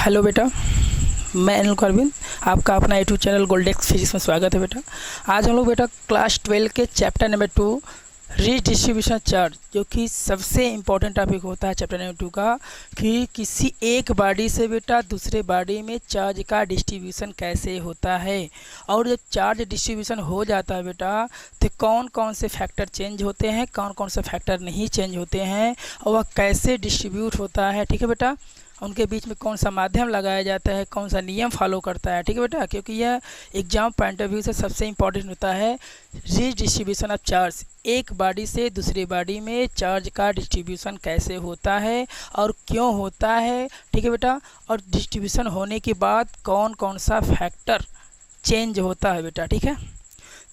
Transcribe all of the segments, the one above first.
Hello बेटा, मैं अनिल करविन, आपका अपना यूट्यूब चैनल गोल्डेक्स फिजिक्स में स्वागत है बेटा। आज हम लोग बेटा क्लास 12 के चैप्टर नंबर 2 रीडिस्ट्रीब्यूशन चार्ज, जो कि सबसे इम्पोर्टेंट टॉपिक होता है चैप्टर नंबर 2 का, कि किसी एक बॉडी से बेटा दूसरे बॉडी में चार्ज का डिस्ट्रीब्यूशन कैसे होता है। और जब चार्ज डिस्ट्रीब्यूशन हो जाता है बेटा, तो कौन कौन से फैक्टर चेंज होते हैं, कौन कौन से फैक्टर नहीं चेंज होते हैं, और वह कैसे डिस्ट्रीब्यूट होता है। ठीक है बेटा, उनके बीच में कौन सा माध्यम लगाया जाता है, कौन सा नियम फॉलो करता है। ठीक है बेटा, क्योंकि यह एग्जाम पॉइंट ऑफ व्यू से सबसे इंपॉर्टेंट होता है रीडिस्ट्रीब्यूशन ऑफ चार्ज। एक बॉडी से दूसरी बॉडी में चार्ज का डिस्ट्रीब्यूशन कैसे होता है और क्यों होता है। ठीक है बेटा, और डिस्ट्रीब्यूशन होने के बाद कौन कौन सा फैक्टर चेंज होता है बेटा। ठीक है,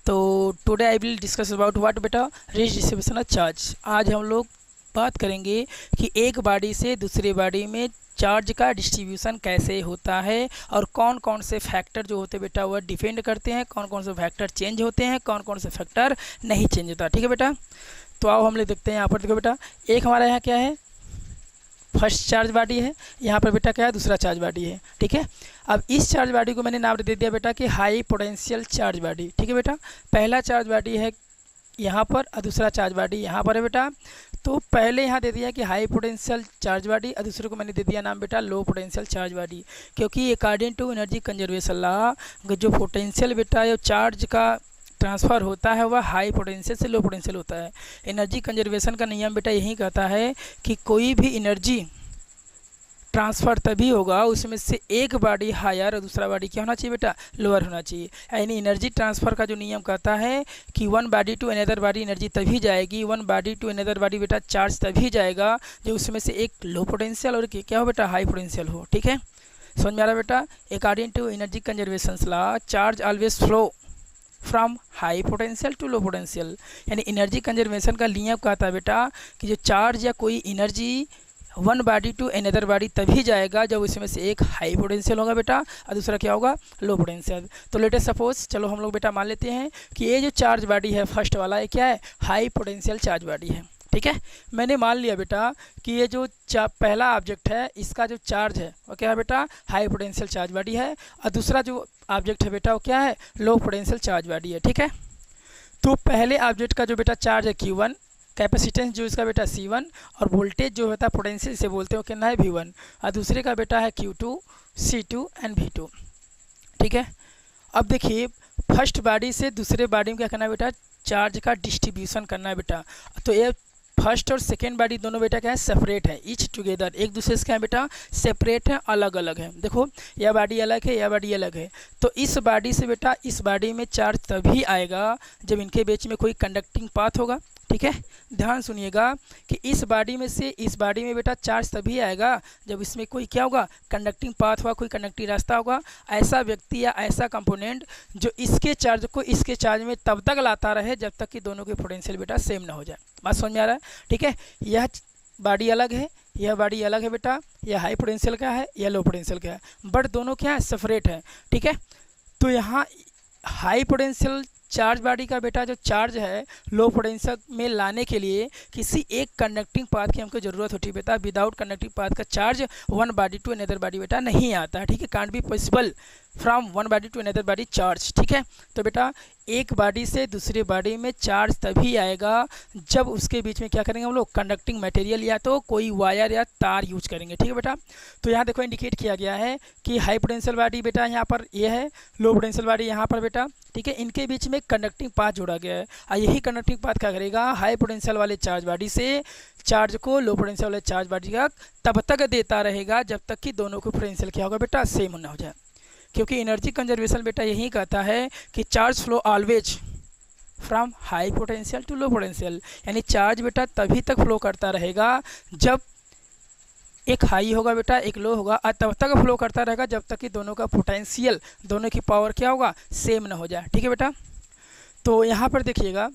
तो today I will discuss about what बेटा, रीडिस्ट्रीब्यूशन ऑफ चार्ज। आज हम लोग बात करेंगे कि एक बॉडी से दूसरी बॉडी में चार्ज का डिस्ट्रीब्यूशन कैसे होता है और कौन कौन से फैक्टर जो होते हैं बेटा वह डिपेंड करते हैं, कौन कौन से फैक्टर चेंज होते हैं, कौन कौन से फैक्टर नहीं चेंज होता। ठीक है बेटा, तो आओ हम लोग देखते हैं। यहाँ पर देखो बेटा, एक हमारा यहाँ क्या है, फर्स्ट चार्ज बॉडी है, यहाँ पर बेटा क्या है, दूसरा चार्ज बॉडी है। ठीक है, अब इस चार्ज बॉडी को मैंने नाम दे दिया बेटा कि हाई पोटेंशियल चार्ज बॉडी। ठीक है बेटा, पहला चार्ज बॉडी है यहाँ पर और दूसरा चार्ज बॉडी यहाँ पर है बेटा। तो पहले यहाँ दे दिया कि हाई पोटेंशियल चार्ज बॉडी और दूसरे को मैंने दे दिया नाम बेटा लो पोटेंशियल चार्ज बॉडी, क्योंकि according to energy conservation law जो पोटेंशियल बेटा या चार्ज का ट्रांसफ़र होता है वह हाई पोटेंशियल से लो पोटेंशियल होता है। एनर्जी कंजर्वेशन का नियम बेटा यही कहता है कि कोई भी एनर्जी ट्रांसफ़र तभी होगा उसमें से एक बॉडी हायर और दूसरा बॉडी क्या होना चाहिए बेटा, लोअर होना चाहिए। यानी एनर्जी ट्रांसफ़र का जो नियम कहता है कि one body to another body energy तभी जाएगी, one body to another body बेटा चार्ज तभी जाएगा जो उसमें से एक लो पोटेंशियल और क्या हो बेटा, हाई पोटेंशियल हो। ठीक है, समझ में आ रहा बेटा। According to energy conservation law charge always flow from high potential to low potential. यानी एनर्जी कंजर्वेशन का नियम कहता है बेटा कि जो चार्ज या कोई energy one body to another body तभी जाएगा जब उसमें से एक हाई पोटेंशियल होगा बेटा और दूसरा क्या होगा, लो पोटेंशियल। तो लेटेस्ट सपोज चलो हम लोग बेटा मान लेते हैं कि ये जो चार्ज बॉडी है फर्स्ट वाला, ये क्या है, हाई पोटेंशियल चार्ज बॉडी है। ठीक है, मैंने मान लिया बेटा कि ये जो पहला ऑब्जेक्ट है इसका जो चार्ज है वो क्या है बेटा, हाई पोटेंशियल चार्ज बॉडी है, और दूसरा जो ऑब्जेक्ट है बेटा वो क्या है, लो पोटेंशियल चार्ज बॉडी है। ठीक है, तो पहले ऑब्जेक्ट का जो बेटा चार्ज है Q1, कैपेसिटेंस जो इसका बेटा C1, और वोल्टेज जो होता है पोटेंशियल से बोलते हो कितना है V1, और दूसरे का बेटा है Q2, C2 एंड V2। ठीक है, अब देखिए फर्स्ट बॉडी से दूसरे बॉडी में क्या करना है बेटा, चार्ज का डिस्ट्रीब्यूशन करना है बेटा। तो ये फर्स्ट और सेकेंड बॉडी दोनों बेटा क्या है, सेपरेट है, ईच टुगेदर, एक दूसरे से क्या है बेटा, सेपरेट है, अलग अलग है। देखो यह बॉडी अलग है, यह बॉडी अलग है। तो इस बॉडी से बेटा इस बॉडी में चार्ज तभी आएगा जब इनके बीच में कोई कंडक्टिंग पाथ होगा। ठीक है, ध्यान सुनिएगा कि इस बॉडी में से इस बॉडी में बेटा चार्ज तभी आएगा जब इसमें कोई क्या होगा, कंडक्टिंग पाथ होगा, कोई कंडक्टिंग रास्ता होगा। ऐसा व्यक्ति या ऐसा कंपोनेंट जो इसके चार्ज को इसके चार्ज में तब तक लाता रहे जब तक कि दोनों के पोटेंशियल बेटा सेम ना हो जाए। बात समझ में आ रहा है। ठीक है, यह बॉडी अलग है, यह बॉडी अलग है बेटा, यह हाई पोटेंशियल का है, यह लो पोटेंशियल का है, बट दोनों क्या है, सेपरेट है। ठीक है, तो यहाँ हाई पोटेंशियल चार्ज बॉडी का बेटा जो चार्ज है लो पोटेंशियल में लाने के लिए किसी एक कंडक्टिंग पाथ की हमको ज़रूरत होती है बेटा। विदाउट कंडक्टिंग पाथ का charge one body to another body बेटा नहीं आता है। ठीक है, can't be possible from one body to another body charge. ठीक है, तो बेटा एक बॉडी से दूसरी बॉडी में चार्ज तभी आएगा जब उसके बीच में क्या करेंगे हम लोग, कंडक्टिंग मटेरियल या तो कोई वायर या तार यूज करेंगे। ठीक है बेटा, तो यहाँ देखो इंडिकेट किया गया है कि हाई पोटेंशियल बॉडी बेटा यहाँ पर ये है, लो पोटेंशियल बॉडी यहाँ पर बेटा। ठीक है, इनके बीच में कंडक्टिंग पाथ जोड़ा गया है, और यही कंडक्टिंग पाथ क्या करेगा, हाई पोटेंशियल वाले चार्ज बॉडी से चार्ज को लो पोटेंशियल वाले चार्ज बॉडी का तब तक देता रहेगा जब तक कि दोनों को पोटेंशियल क्या होगा बेटा, सेम ना हो जाए। क्योंकि एनर्जी कंजर्वेशन बेटा यही कहता है कि charge flow always from high potential to low potential. यानी चार्ज बेटा तभी तक फ्लो करता रहेगा जब एक हाई होगा बेटा, एक लो होगा, और तब तक फ्लो करता रहेगा जब तक कि दोनों का पोटेंशियल, दोनों की पावर क्या होगा, सेम ना हो जाए। ठीक है बेटा, तो यहाँ पर देखिएगा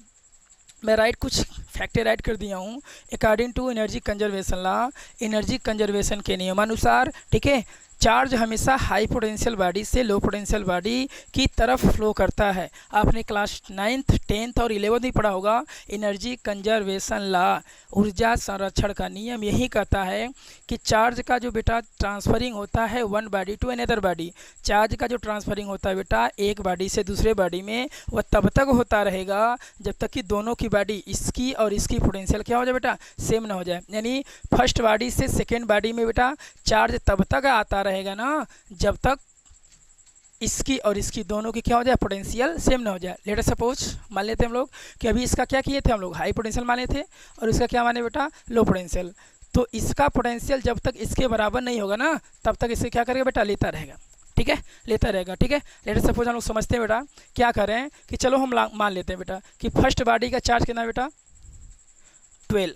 मैं राइट कुछ फैक्टर राइट कर दिया हूँ। According to energy conservation law, energy conservation के नियमानुसार, ठीक है, चार्ज हमेशा हाई पोटेंशियल बॉडी से लो पोटेंशियल बॉडी की तरफ फ्लो करता है। आपने क्लास 9th 10th और 11th में पढ़ा होगा एनर्जी कंजर्वेशन लॉ, ऊर्जा संरक्षण का नियम यही कहता है कि चार्ज का जो बेटा ट्रांसफरिंग होता है one body to another body, charge का जो ट्रांसफरिंग होता है बेटा एक बॉडी से दूसरे बॉडी में, वह तब तक होता रहेगा जब तक कि दोनों की बॉडी, इसकी और इसकी पोटेंशियल क्या हो जाए बेटा, सेम ना हो जाए। यानी फर्स्ट बॉडी से सेकेंड बॉडी में बेटा चार्ज तब तक आता रहेगा ना जब तक इसकी और इसकी दोनों की क्या हो जाए, पोटेंशियल सेम ना हो जाए। लेट अस सपोज मान लेते हैं हम लोग कि अभी इसका क्या किए थे हम लोग, हाई पोटेंशियल माने थे और इसका क्या माने बेटा, लो पोटेंशियल। तो इसका पोटेंशियल जब तक इसके बराबर नहीं होगा ना तब तक इसे क्या करेगा बेटा, लेता रहेगा, ठीक है, लेता रहेगा, ठीक है। लेट अस सपोज हम लोग समझते हैं बेटा क्या करें कि चलो हम मान लेते हैं बेटा कि फर्स्ट बॉडी का चार्ज कितना है बेटा 12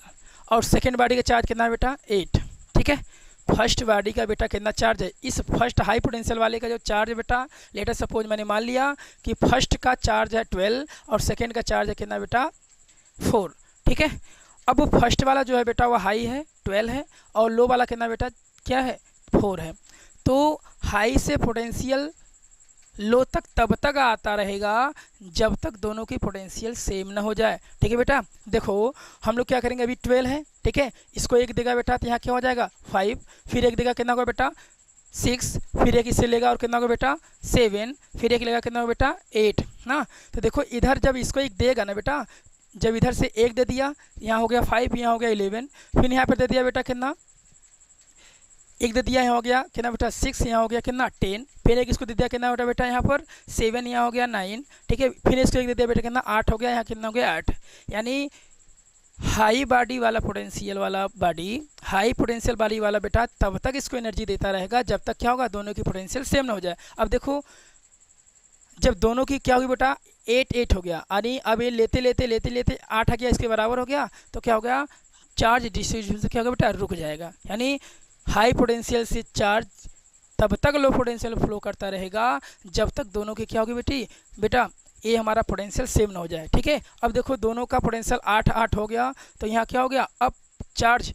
और सेकेंड बॉडी का चार्ज कितना है बेटा 8, ठीक है। फर्स्ट बॉडी का बेटा कितना चार्ज है, इस फर्स्ट हाई पोटेंशियल वाले का जो चार्ज है बेटा, लेट अस सपोज मैंने मान लिया कि फर्स्ट का चार्ज है 12 और सेकेंड का चार्ज है कितना बेटा 4, ठीक है। अब फर्स्ट वाला जो है बेटा वो हाई है 12 है और लो वाला कितना बेटा क्या है 4 है। तो हाई से पोटेंशियल लो तक तब तक आता रहेगा जब तक दोनों की पोटेंशियल सेम ना हो जाए, ठीक है बेटा। देखो हम लोग क्या करेंगे, अभी 12 है, ठीक है, इसको एक देगा बेटा तो यहाँ क्या हो जाएगा 5, फिर एक देगा कितना होगा बेटा 6, फिर एक इससे लेगा और कितना होगा बेटा 7, फिर एक लेगा कितना होगा बेटा 8 ना। तो देखो इधर जब इसको एक देगा ना बेटा, जब इधर से एक दे दिया यहाँ हो गया 5, यहाँ हो गया 11, फिर यहाँ पर दे दिया बेटा कितना एक दे दिया, यहाँ हो गया कितना बेटा 6, यहाँ हो गया कितना 10, फिर एक इसको दे दिया कितना बेटा यहाँ पर 7, यहाँ हो गया 9, ठीक है, फिर इसको एक दे दिया बेटा कितना 8 हो गया, यहाँ कितना हो गया 8। यानी हाई बॉडी वाला पोटेंशियल वाला बॉडी, हाई पोटेंशियल बॉडी वाला बेटा तब तक इसको एनर्जी देता रहेगा जब तक क्या होगा, दोनों की पोटेंशियल सेम ना हो जाए। अब देखो जब दोनों की क्या होगी बेटा 8 हो गया, यानी अब ये लेते लेते 8 आ गया, इसके बराबर हो गया, तो क्या हो गया चार्ज डिस्ट्रीब्यूशन से क्या होगा बेटा रुक जाएगा। यानी हाई पोटेंशियल से चार्ज तब तक लो पोटेंशियल फ्लो करता रहेगा जब तक दोनों की क्या होगी बेटा ये हमारा पोटेंशियल सेम ना हो जाए, ठीक है। अब देखो दोनों का पोटेंशियल 8 हो गया, तो यहाँ क्या हो गया, अब चार्ज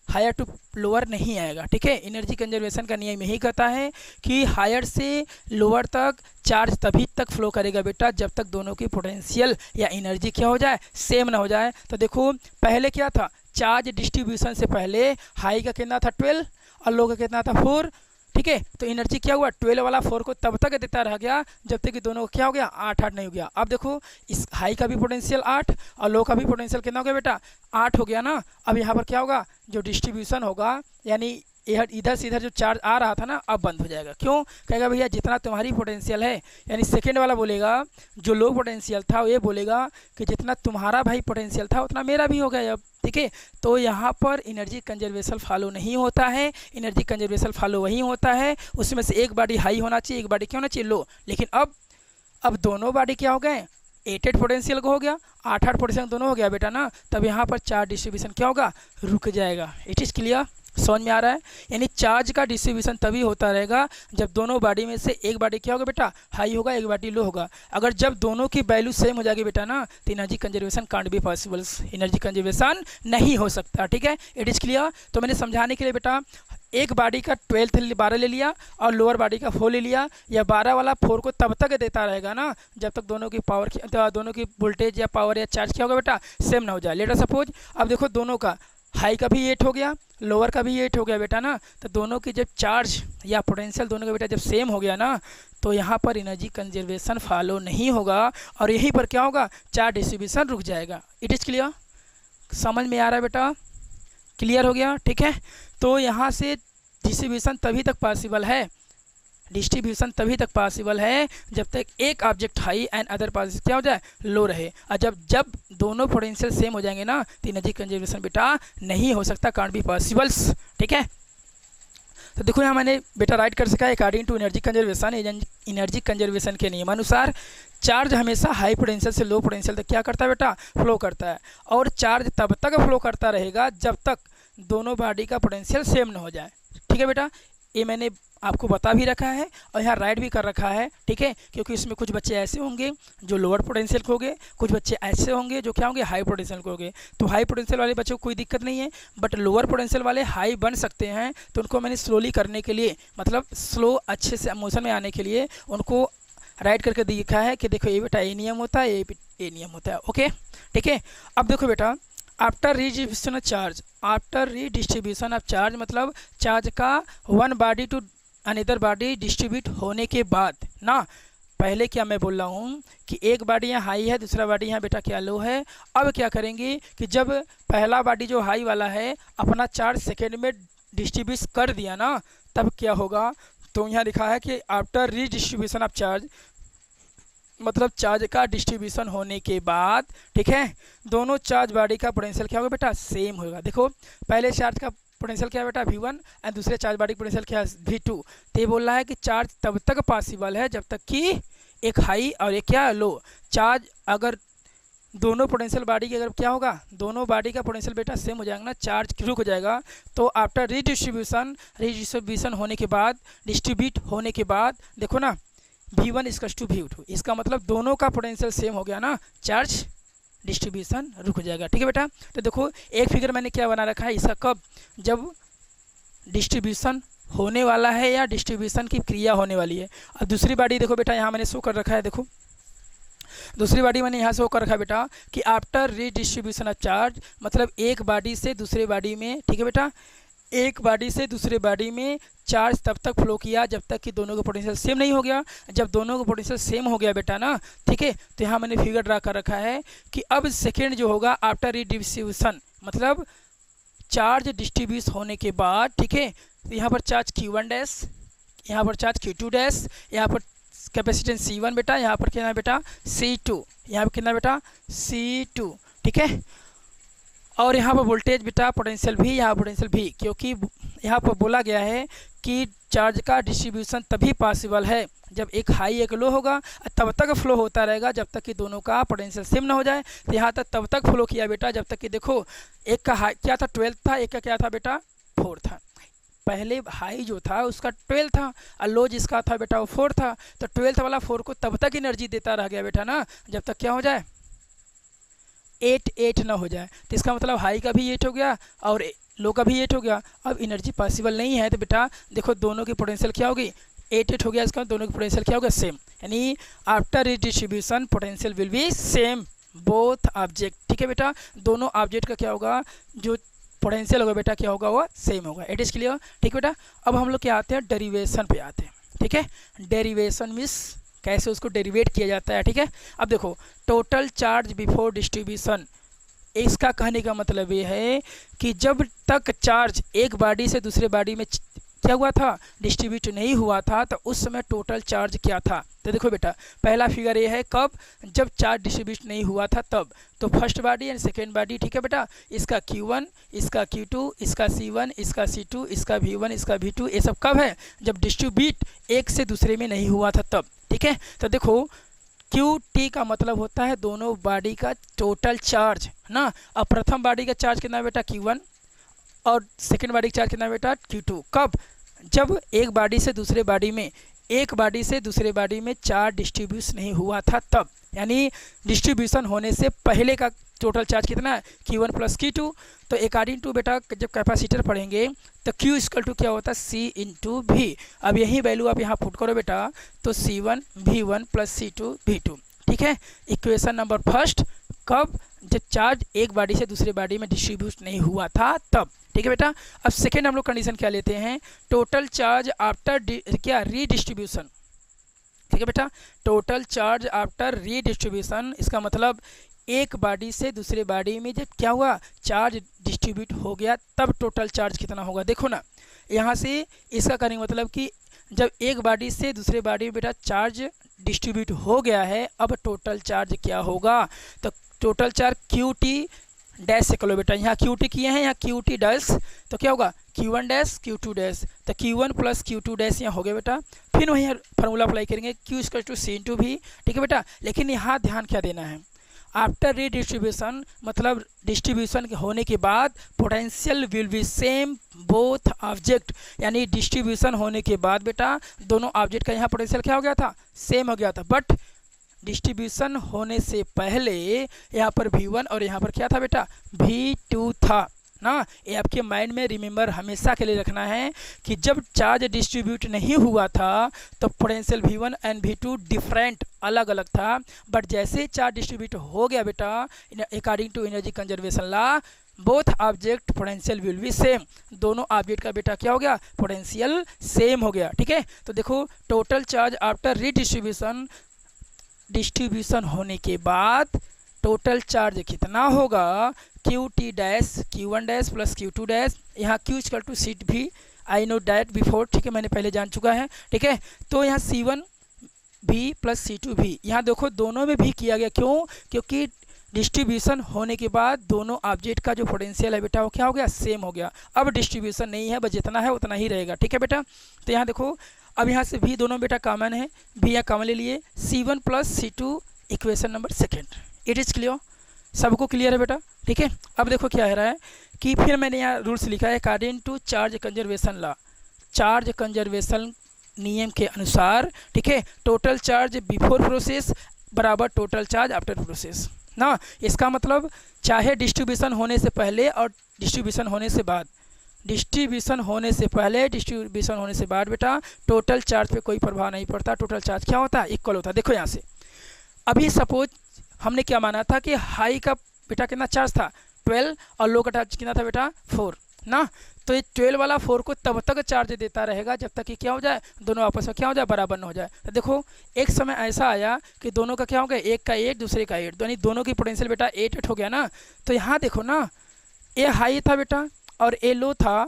हायर टू लोअर नहीं आएगा, ठीक है। एनर्जी कंजर्वेशन का नियम यही कहता है कि हायर से लोअर तक चार्ज तभी तक फ्लो करेगा बेटा जब तक दोनों की पोटेंशियल या एनर्जी क्या हो जाए, सेम ना हो जाए। तो देखो पहले क्या था, चार्ज डिस्ट्रीब्यूशन से पहले हाई का कितना था 12 और लो का कितना था 4, ठीक है। तो एनर्जी क्या हुआ 12 वाला 4 को तब तक देता रह गया जब तक कि दोनों क्या हो गया 8 नहीं हो गया। अब देखो इस हाई का भी पोटेंशियल 8 और लो का भी पोटेंशियल कितना हो गया बेटा 8 हो गया ना। अब यहाँ पर क्या होगा, जो डिस्ट्रीब्यूशन होगा यानी इधर से इधर जो चार्ज आ रहा था ना अब बंद हो जाएगा। क्यों, कहेगा भैया जितना तुम्हारी पोटेंशियल है, यानी सेकेंड वाला बोलेगा जो लो पोटेंशियल था ये बोलेगा कि जितना तुम्हारा भाई पोटेंशियल था उतना मेरा भी हो गया अब, ठीक है। तो यहाँ पर एनर्जी कंजर्वेशन फॉलो नहीं होता है, एनर्जी कंजर्वेशन फॉलो वही होता है उसमें से एक बॉडी हाई होना चाहिए, एक बॉडी क्या होना चाहिए लो। लेकिन अब दोनों बॉडी क्या हो गए 8 पोटेंशियल को हो गया, 8 पोटेंशियल दोनों हो गया बेटा ना, तब यहाँ पर चार्ज डिस्ट्रीब्यूशन क्या होगा, रुक जाएगा। इट इज़ क्लियर, समझ में आ रहा है। यानी चार्ज का डिस्ट्रीब्यूशन तभी होता रहेगा जब दोनों बॉडी में से एक बॉडी क्या होगा बेटा हाई होगा, एक बॉडी लो होगा। अगर जब दोनों की वैल्यू सेम हो जाएगी बेटा ना तो energy conservation can't be possible, energy conservation नहीं हो सकता, ठीक है। It is clear. तो मैंने समझाने के लिए बेटा एक बॉडी का 12 ले लिया और लोअर बॉडी का 4 ले लिया, या 12 वाला 4 को तब तक देता रहेगा ना जब तक दोनों की पावर दोनों की वोल्टेज या पावर या चार्ज क्या होगा बेटा सेम ना हो जाए। लेट अस सपोज अब देखो दोनों का हाई का भी 8 हो गया, लोअर का भी 8 हो गया बेटा ना, तो दोनों की जब चार्ज या पोटेंशियल दोनों का बेटा जब सेम हो गया ना तो यहाँ पर एनर्जी कंजर्वेशन फॉलो नहीं होगा और यहीं पर क्या होगा चार्ज डिस्ट्रीब्यूशन रुक जाएगा। इट इज़ क्लियर, समझ में आ रहा है बेटा, क्लियर हो गया, ठीक है। तो यहाँ से डिस्ट्रीब्यूशन तभी तक पॉसिबल है, डिस्ट्रीब्यूशन तभी तक पॉसिबल है जब तक एक ऑब्जेक्ट हाई एंड अदर पास क्या हो जाए लो रहे, और जब दोनों पोटेंशियल सेम हो जाएंगे ना तो एनर्जी कंजर्वेशन बेटा नहीं हो सकता, कांट बी पॉसिबल्स, ठीक है। तो देखो यहाँ मैंने बेटा राइट कर सका according to energy conservation, energy conservation के नियमानुसार चार्ज हमेशा हाई पोटेंशियल से लो पोटेंशियल तक क्या करता है बेटा फ्लो करता है, और चार्ज तब तक फ्लो करता रहेगा जब तक दोनों बॉडी का पोटेंशियल सेम ना हो जाए, ठीक है बेटा। ये मैंने आपको बता भी रखा है और यहाँ राइट भी कर रखा है, ठीक है, क्योंकि इसमें कुछ बच्चे ऐसे होंगे जो लोअर पोटेंशियल के होंगे, कुछ बच्चे ऐसे होंगे जो क्या होंगे हाई पोटेंशियल के होंगे। तो हाई पोटेंशियल वाले बच्चों को कोई दिक्कत नहीं है, बट लोअर पोटेंशियल वाले हाई बन सकते हैं, तो उनको मैंने स्लोली करने के लिए, मतलब स्लो अच्छे से मोशन में आने के लिए उनको राइट करके दिखा है कि देखो ये बेटा ये नियम होता है, ये नियम होता है। ओके, ठीक है। अब देखो बेटा, after redistribution of charge, after redistribution of charge मतलब चार्ज का one body to another body distribute होने के बाद ना, पहले क्या मैं बोल रहा हूँ कि एक बॉडी यहाँ हाई है, दूसरा बॉडी यहाँ बेटा क्या लो है। अब क्या करेंगे कि जब पहला बॉडी जो हाई वाला है अपना चार्ज सेकेंड में डिस्ट्रीब्यूट कर दिया ना, तब क्या होगा, तो यहाँ लिखा है कि आफ्टर रीडिस्ट्रीब्यूशन ऑफ चार्ज मतलब चार्ज का डिस्ट्रीब्यूशन होने के बाद, ठीक है, दोनों चार्ज बॉडी का पोटेंशियल क्या होगा बेटा, सेम होगा। देखो पहले चार्ज का पोटेंशियल क्या है बेटा V1 एंड दूसरे चार्ज बॉडी पोटेंशियल क्या है V2। तो ये बोल रहा है कि चार्ज तब तक पॉसिबल है जब तक कि एक हाई और एक क्या लो चार्ज, अगर दोनों पोटेंशियल बॉडी की अगर क्या होगा, दोनों बॉडी का पोटेंशियल बेटा सेम हो जाएगा ना, चार्ज रुक जाएगा। तो आफ्टर रीडिस्ट्रीब्यूशन होने के बाद, डिस्ट्रीब्यूट होने के बाद देखो ना V1 इक्वल्स टू V2, इसका मतलब दोनों का पोटेंशियल सेम हो गया ना, चार्ज डिस्ट्रीब्यूशन रुक जाएगा। ठीक है बेटा, तो देखो एक फिगर मैंने क्या बना रखा है, इसका कब, जब डिस्ट्रीब्यूशन होने वाला है या डिस्ट्रीब्यूशन की क्रिया होने वाली है। अब दूसरी बॉडी देखो बेटा, यहाँ मैंने शो कर रखा है, देखो दूसरी बॉडी मैंने यहाँ शो कर रखा है बेटा कि आफ्टर रीडिस्ट्रीब्यूशन ऑफ चार्ज मतलब एक बॉडी से दूसरे बॉडी में, ठीक है बेटा, एक बॉडी से दूसरे बॉडी में चार्ज तब तक फ्लो किया जब तक कि दोनों का पोटेंशियल सेम नहीं हो गया। जब दोनों का पोटेंशियल सेम हो गया बेटा ना, ठीक है, तो यहाँ मैंने फिगर ड्रा कर रखा है कि अब सेकेंड जो होगा आफ्टर रीडिस्ट्रीब्यूशन मतलब चार्ज डिस्ट्रीब्यूट होने के बाद, ठीक है, तो यहाँ पर चार्ज Q1 डैश, यहाँ पर चार्ज Q2 डैश, यहाँ पर कैपेसिटेंस C1 बेटा, यहाँ पर कितना बेटा C2, यहाँ पर कितना बेटा C2, ठीक है, और यहाँ पर वोल्टेज बेटा पोटेंशियल भी, यहाँ पोटेंशियल भी, क्योंकि यहाँ पर बोला गया है कि चार्ज का डिस्ट्रीब्यूशन तभी पॉसिबल है जब एक हाई एक लो होगा, तब तक फ्लो होता रहेगा जब तक कि दोनों का पोटेंशियल सेम ना हो जाए। तो यहाँ तक तब तक फ्लो किया बेटा जब तक कि देखो एक का हाई क्या था 12 था, एक का क्या था बेटा 4 था। पहले हाई जो था उसका 12 था और लो जिसका था बेटा वो 4 था, तो 12th वाला 4 को तब तक एनर्जी देता रह गया बेटा ना, जब तक क्या हो जाए 8 ना हो जाए। तो इसका मतलब हाई का भी 8 हो गया और लो का भी 8 हो गया। अब एनर्जी पॉसिबल नहीं है तो बेटा देखो दोनों की पोटेंशियल क्या होगी 8 हो गया, इसका दोनों की पोटेंशियल क्या होगा सेम, यानी after redistribution potential will be same both object. ठीक है बेटा, दोनों ऑब्जेक्ट का क्या होगा, जो पोटेंशियल होगा बेटा क्या होगा वो सेम होगा। It is clear. ठीक बेटा, अब हम लोग क्या आते हैं डेरिवेशन पे आते हैं। ठीक है, डेरिवेशन मीन्स कैसे उसको डेरिवेट किया जाता है। ठीक है, अब देखो टोटल चार्ज बिफोर डिस्ट्रीब्यूशन, इसका कहने का मतलब ये है कि जब तक चार्ज एक बॉडी से दूसरे बॉडी में क्या हुआ था डिस्ट्रीब्यूट नहीं हुआ था, तो उस समय टोटल चार्ज क्या था। तो देखो बेटा पहला फिगर ये है कब, जब चार्ज डिस्ट्रीब्यूट नहीं हुआ था तब, तो first body and second body, ठीक है बेटा, इसका Q1, इसका Q2, इसका C1, इसका C2, इसका V1, इसका V2, ये सब कब है, जब डिस्ट्रीब्यूट एक से दूसरे में नहीं हुआ था तब। ठीक है, तो देखो QT का मतलब होता है दोनों बॉडी का टोटल चार्ज ना। अब प्रथम बॉडी का चार्ज कितना है बेटा Q1 और सेकेंड बॉडी का चार्ज कितना है बेटा Q2। कब, जब एक बॉडी से दूसरे बॉडी में, एक बॉडी से दूसरे बॉडी में चार्ज डिस्ट्रीब्यूट नहीं हुआ था तब, यानी डिस्ट्रीब्यूशन होने से पहले का टोटल चार्ज कितना है Q1 प्लस Q2। तो अकॉर्डिंग टू बेटा जब कैपेसिटर पढ़ेंगे तो Q इक्वल टू क्या होता है C इंटू V। अब यही वैल्यू आप यहाँ पुट करो बेटा, तो C1 V1 plus C2 V2। ठीक है, इक्वेशन नंबर फर्स्ट कब, जब चार्ज एक बॉडी से दूसरे बॉडी में डिस्ट्रीब्यूट नहीं हुआ था तब। ठीक है बेटा, अब सेकेंड हम लोग कंडीशन क्या लेते हैं, टोटल चार्ज आफ्टर क्या रीडिस्ट्रीब्यूशन। ठीक है बेटा, टोटल चार्ज आफ्टर रीडिस्ट्रीब्यूशन, इसका मतलब एक बॉडी से दूसरे बॉडी में जब क्या हुआ चार्ज डिस्ट्रीब्यूट हो गया तब टोटल चार्ज कितना होगा। देखो ना यहाँ से इसका करने का मतलब कि जब एक बॉडी से दूसरे बॉडी में बेटा चार्ज डिस्ट्रीब्यूट हो गया है, अब टोटल चार्ज क्या होगा, तो टोटल चार्ज QT डैश से करो बेटा, यहाँ QT किए हैं, यहाँ QT डैश, तो क्या होगा Q1 डैश Q2 डैश, तो Q1 प्लस Q2 डैश यहाँ हो गया बेटा। फिर वहीं फार्मूला अप्लाई करेंगे Q equal to C into V। ठीक है बेटा, लेकिन यहाँ ध्यान क्या देना है, आफ्टर रीडिस्ट्रीब्यूशन मतलब डिस्ट्रीब्यूशन होने के बाद potential will be same both object, यानी डिस्ट्रीब्यूशन होने के बाद बेटा दोनों ऑब्जेक्ट का यहाँ पोटेंशियल क्या हो गया था, सेम हो गया था। बट डिस्ट्रीब्यूशन होने से पहले यहाँ पर V1 और यहाँ पर क्या था बेटा, V2 था ना। ये आपके माइंड में रिमेंबर हमेशा के लिए रखना है कि जब चार्ज डिस्ट्रीब्यूट नहीं हुआ था तो potential V1 and V2 different अलग अलग था। बट जैसे चार्ज डिस्ट्रीब्यूट हो गया बेटा according to energy conservation law both object potential will be same, दोनों ऑब्जेक्ट का बेटा क्या हो गया, पोटेंशियल सेम हो गया। ठीक है, तो देखो total charge after redistribution, distribution होने के बाद टोटल चार्ज कितना होगा, Q T dash Q1 dash plus Q2 dash, यहाँ Q इक्वल टू सीट भी आई नो डैट बिफोर, ठीक है मैंने पहले जान चुका है। ठीक है, तो यहाँ C1 भी प्लस C2 भी, यहाँ देखो दोनों में भी किया गया, क्यों, क्योंकि डिस्ट्रीब्यूशन होने के बाद दोनों ऑब्जेक्ट का जो पोटेंशियल है बेटा वो क्या हो गया, सेम हो गया। अब डिस्ट्रीब्यूशन नहीं है, बस जितना है उतना ही रहेगा। ठीक है बेटा, तो यहाँ देखो अब यहाँ से भी दोनों बेटा कॉमन है, भी यहाँ कॉमन ले लिए, C1 plus C2 equation number second. It is clear, सबको क्लियर है बेटा। ठीक है, अब देखो क्या है रहा है कि फिर मैंने यहाँ रूल्स लिखा है according to charge conservation law, charge conservation नियम के अनुसार। ठीक है, टोटल चार्ज बिफोर प्रोसेस बराबर टोटल चार्ज आफ्टर प्रोसेस ना। इसका मतलब चाहे डिस्ट्रीब्यूशन होने से पहले और डिस्ट्रीब्यूशन होने से बाद, डिस्ट्रीब्यूशन होने से पहले डिस्ट्रीब्यूशन होने से बाद बेटा टोटल चार्ज पे कोई प्रभाव नहीं पड़ता, टोटल चार्ज क्या होता है, इक्वल होता है। देखो यहाँ से अभी सपोज हमने क्या माना था कि हाई का बेटा कितना चार्ज था 12 और लो का चार्ज कितना था बेटा 4 ना। तो ये 12 वाला 4 को तब तक चार्ज देता रहेगा जब तक कि क्या हो जाए, दोनों आपस में क्या हो जाए, बराबर न हो जाए। तो देखो एक समय ऐसा आया कि दोनों का क्या हो गया, एक का 8 दूसरे का 8, यानी दोनों की पोटेंशियल बेटा 8 हो गया ना। तो यहाँ देखो ना, ये हाई था बेटा और ये लो था,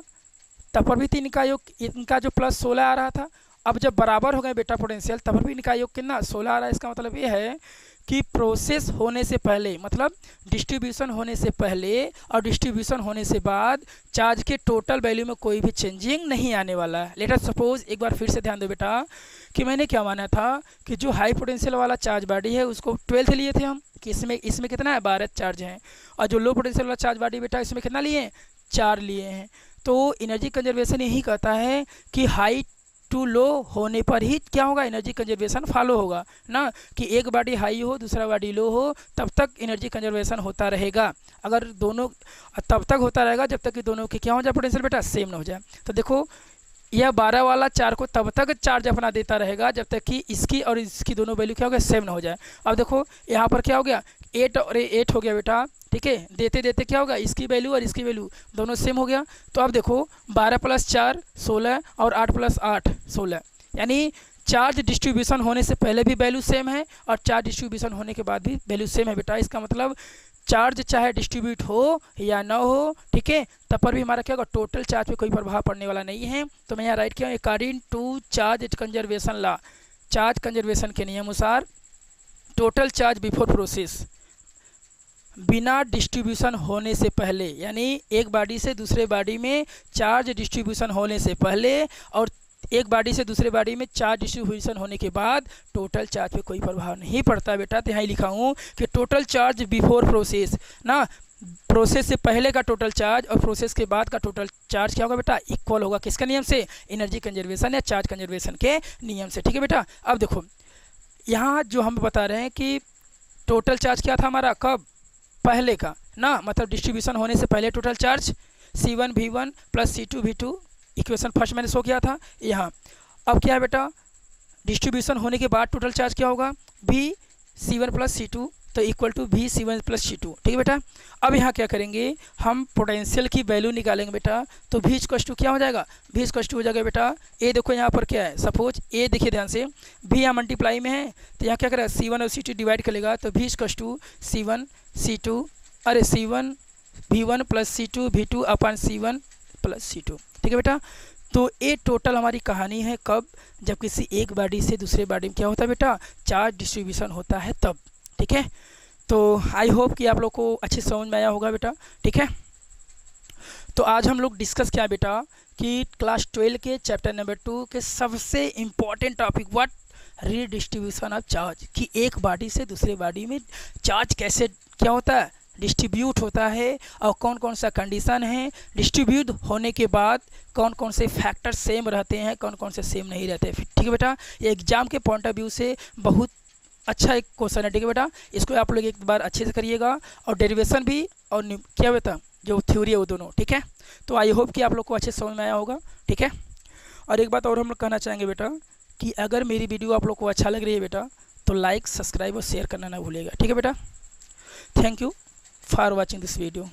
तब पर भी इनका योग, इनका जो प्लस 16 आ रहा था। अब जब बराबर हो गए बेटा पोटेंशियल तब पर भी इनका योग कितना 16 आ रहा है। इसका मतलब ये है कि प्रोसेस होने से पहले मतलब डिस्ट्रीब्यूशन होने से पहले और डिस्ट्रीब्यूशन होने से बाद चार्ज के टोटल वैल्यू में कोई भी चेंजिंग नहीं आने वाला है। लेट अस सपोज, एक बार फिर से ध्यान दो बेटा कि मैंने क्या माना था कि जो हाई पोटेंशियल वाला चार्ज बॉडी है उसको 12 लिए थे हम कि इसमें कितना है 12 चार्ज हैं, और जो लो पोटेंशियल वाला चार्ज बॉडी बेटा इसमें कितना लिए हैं, 4 लिए हैं। तो एनर्जी कंजर्वेशन यही कहता है कि हाई टू लो होने पर ही क्या होगा, एनर्जी कंजर्वेशन फॉलो होगा ना, कि एक बॉडी हाई हो दूसरा बॉडी लो हो तब तक एनर्जी कंजर्वेशन होता रहेगा। अगर दोनों तब तक होता रहेगा जब तक कि दोनों की क्या हो जाए, पोटेंशियल बेटा सेम ना हो जाए। तो देखो यह 12 वाला 4 को तब तक चार्ज अपना देता रहेगा जब तक कि इसकी और इसकी दोनों वैल्यू क्या हो गया, सेम ना हो जाए। अब देखो यहाँ पर क्या हो गया, 8 और 8 हो गया बेटा। ठीक है, देते देते क्या होगा, इसकी वैल्यू और इसकी वैल्यू दोनों सेम हो गया। तो अब देखो 12 प्लस 4 16 और 8 प्लस 8 16, यानी चार्ज डिस्ट्रीब्यूशन होने से पहले भी वैल्यू सेम है और चार्ज डिस्ट्रीब्यूशन होने के बाद भी वैल्यू सेम है बेटा। इसका मतलब चार्ज चाहे डिस्ट्रीब्यूट हो या ना हो, ठीक है, तब पर भी हमारा क्या होगा, टोटल चार्ज पे कोई प्रभाव पड़ने वाला नहीं है। तो मैं यहाँ राइट किया according to charge conservation law, charge conservation के नियम अनुसार टोटल चार्ज बिफोर प्रोसेस बिना डिस्ट्रीब्यूशन होने से पहले, यानी एक बॉडी से दूसरे बॉडी में चार्ज डिस्ट्रीब्यूशन होने से पहले और एक बॉडी से दूसरे बॉडी में चार्ज डिस्ट्रीब्यूशन होने के बाद टोटल चार्ज पे कोई प्रभाव नहीं पड़ता बेटा। तो यहाँ लिखा हूँ कि टोटल चार्ज बिफोर प्रोसेस ना, प्रोसेस से पहले का टोटल चार्ज और प्रोसेस के बाद का टोटल चार्ज क्या होगा बेटा, इक्वल होगा। किसका नियम से, एनर्जी कंजर्वेशन या चार्ज कंजर्वेशन के नियम से। ठीक है बेटा, अब देखो यहाँ जो हम बता रहे हैं कि टोटल चार्ज क्या था हमारा, कब, पहले का ना, मतलब डिस्ट्रीब्यूशन होने से पहले total charge C1 V1 plus C2 V2, equation first मैंने शो किया था यहाँ। अब क्या है बेटा, डिस्ट्रीब्यूशन होने के बाद टोटल चार्ज क्या होगा, V C1 प्लस C2 तो equal to V C1 plus C2। ठीक है बेटा, अब यहाँ क्या करेंगे, हम पोटेंशियल की वैल्यू निकालेंगे बेटा। तो V इक्वल टू क्या हो जाएगा, V इक्वल टू हो जाएगा बेटा, ए देखो यहाँ पर क्या है, सपोज ए देखिए ध्यान से, V यहाँ मल्टीप्लाई में है तो यहाँ क्या करेगा, C1 और C2 डिवाइड करेगा तो V equal to C1 C2 अरे C1 V1 plus C2 V2 अपन C1 प्लस C2। ठीक है बेटा, तो ये टोटल हमारी कहानी है कब, जब किसी एक बॉडी से दूसरे बॉडी में क्या होता है बेटा, चार्ज डिस्ट्रीब्यूशन होता है तब। ठीक है, तो आई होप कि आप लोग को अच्छे समझ में आया होगा बेटा। ठीक है, तो आज हम लोग डिस्कस किया बेटा कि क्लास 12 के चैप्टर नंबर 2 के सबसे important topic what redistribution of charge, कि एक बॉडी से दूसरे बॉडी में चार्ज कैसे क्या होता है, डिस्ट्रीब्यूट होता है, और कौन कौन सा कंडीशन है, डिस्ट्रीब्यूट होने के बाद कौन कौन से फैक्टर सेम रहते हैं, कौन कौन से सेम नहीं रहते। ठीक है बेटा, ये एग्जाम के पॉइंट ऑफ व्यू से बहुत अच्छा एक क्वेश्चन है। ठीक है बेटा, इसको आप लोग एक बार अच्छे से करिएगा, और डेरिवेशन भी और क्या बेटा जो थ्योरी है वो दोनों। ठीक है, तो आई होप कि आप लोग को अच्छे समझ में आया होगा। ठीक है, और एक बात और हम लोग कहना चाहेंगे बेटा कि अगर मेरी वीडियो आप लोग को अच्छा लग रही है बेटा तो लाइक, सब्सक्राइब और शेयर करना ना भूलिएगा। ठीक है बेटा, thank you for watching this video.